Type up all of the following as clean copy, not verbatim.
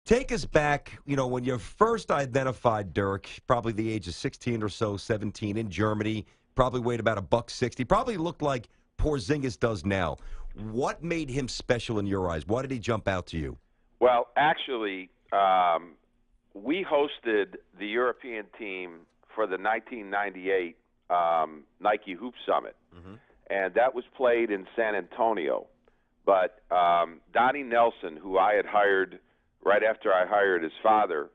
Take us back, when you first identified Dirk, probably the age of 16 or so, 17 in Germany, probably weighed about a buck 60, probably looked like Porzingis does now. What made him special in your eyes? Why did he jump out to you? Well, actually, we hosted the European team for the 1998 Nike Hoop Summit, and that was played in San Antonio. But Donnie Nelson, who I had hired right after I hired his father,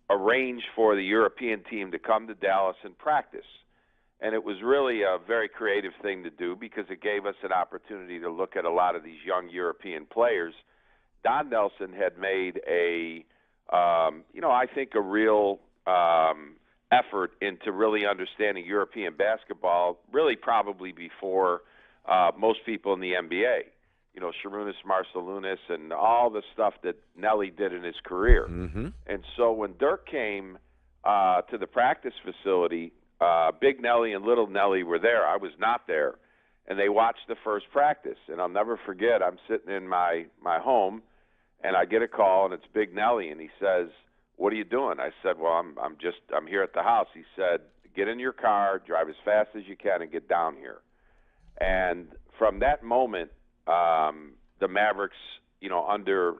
arranged for the European team to come to Dallas and practice. And it was really a very creative thing to do because it gave us an opportunity to look at a lot of these young European players. Don Nelson had made I think a real effort into really understanding European basketball, really probably before most people in the NBA. Sharunas Marcelunas and all the stuff that Nelly did in his career. Mm-hmm. And so when Dirk came to the practice facility, Big Nelly and Little Nelly were there. I was not there. And they watched the first practice. And I'll never forget, I'm sitting in my home, and I get a call, and it's Big Nelly, and he says, "What are you doing?" I said, "Well, I'm here at the house." He said, "Get in your car, drive as fast as you can, and get down here." And from that moment, the Mavericks, under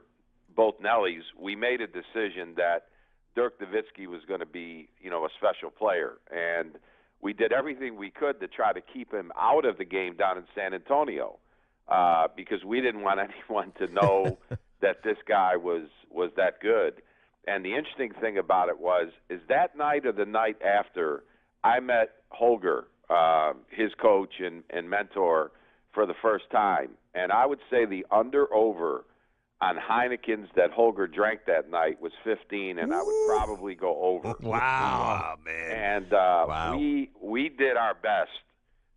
both Nellys, we made a decision that Dirk Nowitzki was going to be, a special player. And we did everything we could to try to keep him out of the game down in San Antonio because we didn't want anyone to know that this guy was that good. And the interesting thing about it is that night or the night after, I met Holger, his coach and mentor, for the first time. And I would say the under-over on Heineken's that Holger drank that night was 15, and I would probably go over. Wow, man. And Wow. we did our best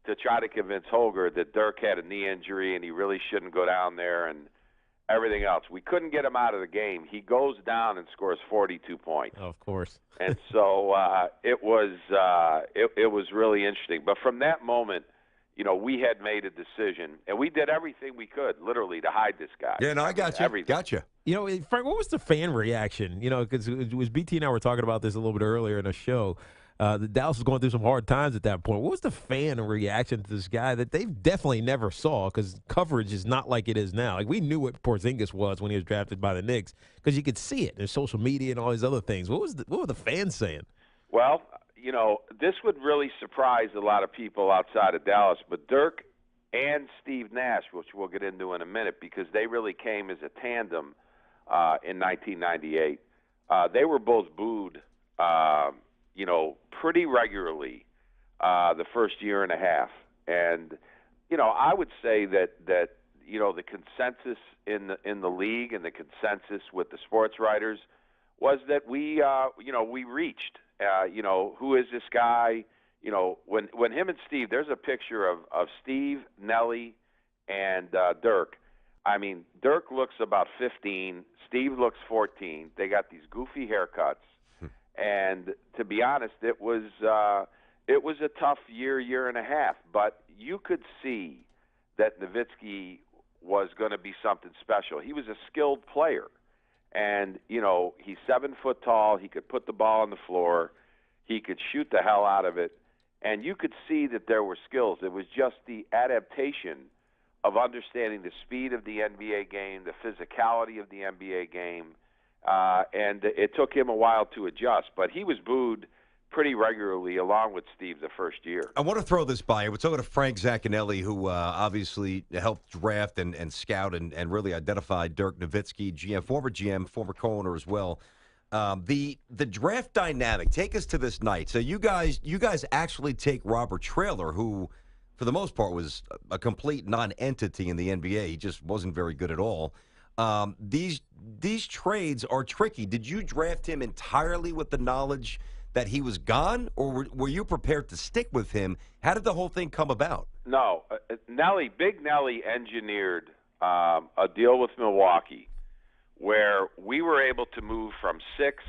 to try to convince Holger that Dirk had a knee injury and he really shouldn't go down there and everything else. We couldn't get him out of the game. He goes down and scores 42 points. Oh, of course. And so it was really interesting. But from that moment, we had made a decision, and we did everything we could, literally, to hide this guy. Yeah, no, I got you. Everything. Gotcha. Frank, what was the fan reaction? Because it was BT and I were talking about this a little bit earlier in the show. The Dallas was going through some hard times at that point. What was the fan reaction to this guy that they definitely never saw? Because coverage is not like it is now. Like, we knew what Porzingis was when he was drafted by the Knicks because you could see it. There's social media and all these other things. What were the fans saying? Well, this would really surprise a lot of people outside of Dallas, but Dirk and Steve Nash, which we'll get into in a minute, because they really came as a tandem in 1998. They were both booed, pretty regularly the first year and a half. And, I would say that the consensus in the league and the consensus with the sports writers was that we reached. Who is this guy? When him and Steve, there's a picture of Steve, Nelly, and Dirk. I mean, Dirk looks about 15. Steve looks 14. They got these goofy haircuts. And to be honest, it was a tough year and a half. But you could see that Nowitzki was going to be something special. He was a skilled player. And, he's 7 foot tall. He could put the ball on the floor. He could shoot the hell out of it. And you could see that there were skills. It was just the adaptation of understanding the speed of the NBA game, the physicality of the NBA game. And it took him a while to adjust. But he was booed pretty regularly along with Steve the first year. I want to throw this by you. We're talking to Frank Zaccanelli, who obviously helped draft and scout and really identify Dirk Nowitzki, GM, former co-owner as well. The draft dynamic, take us to this night. So you guys actually take Robert Traylor, who for the most part was a complete non-entity in the NBA. He just wasn't very good at all. These trades are tricky. Did you draft him entirely with the knowledge that he was gone, or were you prepared to stick with him? How did the whole thing come about? No. Big Nelly engineered a deal with Milwaukee where we were able to move from 6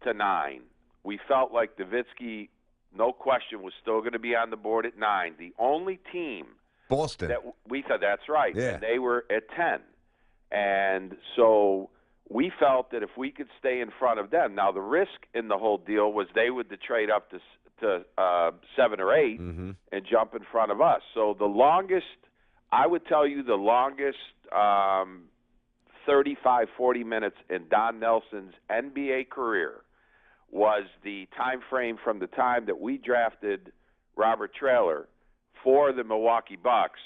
to 9. We felt like Nowitzki, no question, was still going to be on the board at 9. The only team Boston that we thought, that's right, yeah. and they were at 10. And so we felt that if we could stay in front of them, now the risk in the whole deal was they would trade up to 7 or 8 Mm-hmm. and jump in front of us. So the longest, I would tell you, the longest 35, 40 minutes in Don Nelson's NBA career was the time frame from the time that we drafted Robert Traylor for the Milwaukee Bucks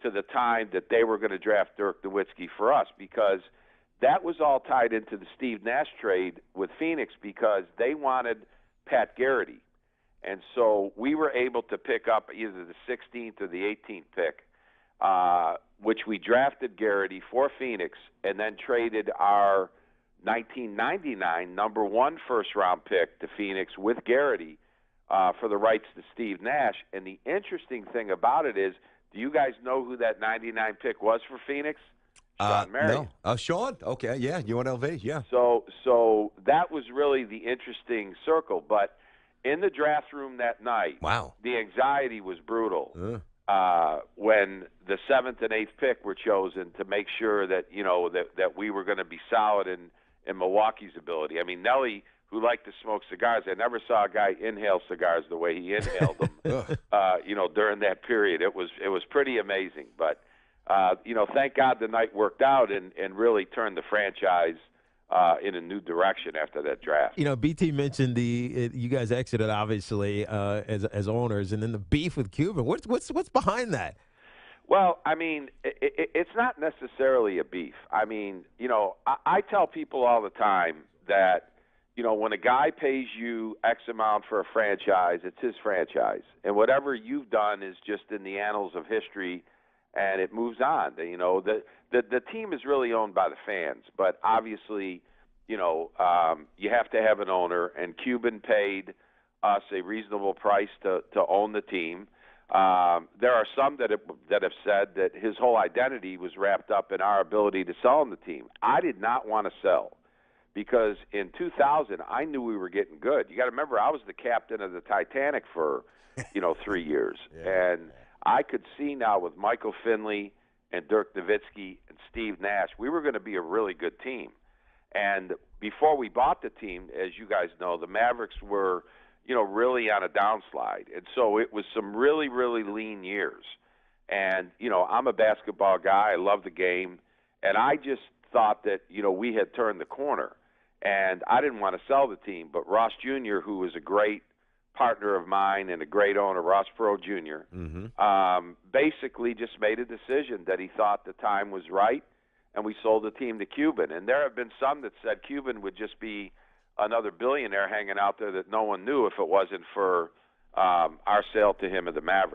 to the time that they were going to draft Dirk Nowitzki for us, because that was all tied into the Steve Nash trade with Phoenix because they wanted Pat Garrity. And so we were able to pick up either the 16th or the 18th pick, which we drafted Garrity for Phoenix and then traded our 1999 number 1 first-round pick to Phoenix with Garrity for the rights to Steve Nash. And the interesting thing about it is, do you guys know who that 99 pick was for Phoenix? Sean Marion. No. Sean? Okay, yeah, UNLV, yeah. So that was really the interesting circle. But in the draft room that night, Wow. the anxiety was brutal when the 7th and 8th pick were chosen to make sure that, that we were going to be solid in Milwaukee's ability. I mean, Nelly, who liked to smoke cigars, I never saw a guy inhale cigars the way he inhaled them, during that period. It was pretty amazing. But, thank God the night worked out and really turned the franchise in a new direction after that draft. BT mentioned you guys exited obviously as owners, and then the beef with Cuban. What's behind that? Well, I mean, it's not necessarily a beef. I mean, I tell people all the time that, when a guy pays you X amount for a franchise, it's his franchise, and whatever you've done is just in the annals of history, and it moves on. The team is really owned by the fans, but obviously, you have to have an owner, and Cuban paid us a reasonable price to own the team. There are some that have said that his whole identity was wrapped up in our ability to sell him the team. I did not want to sell because in 2000 I knew we were getting good. You got to remember, I was the captain of the Titanic for 3 years, and I could see now with Michael Finley and Dirk Nowitzki and Steve Nash, we were going to be a really good team. And before we bought the team, as you guys know, the Mavericks were, really on a downslide. And so it was some really, really lean years. And, I'm a basketball guy. I love the game. And I just thought that, we had turned the corner. And I didn't want to sell the team. But Ross Jr., who was a great partner of mine and a great owner, Ross Perot Jr., basically just made a decision that he thought the time was right, and we sold the team to Cuban. And there have been some that said Cuban would just be another billionaire hanging out there that no one knew if it wasn't for our sale to him of the Mavericks.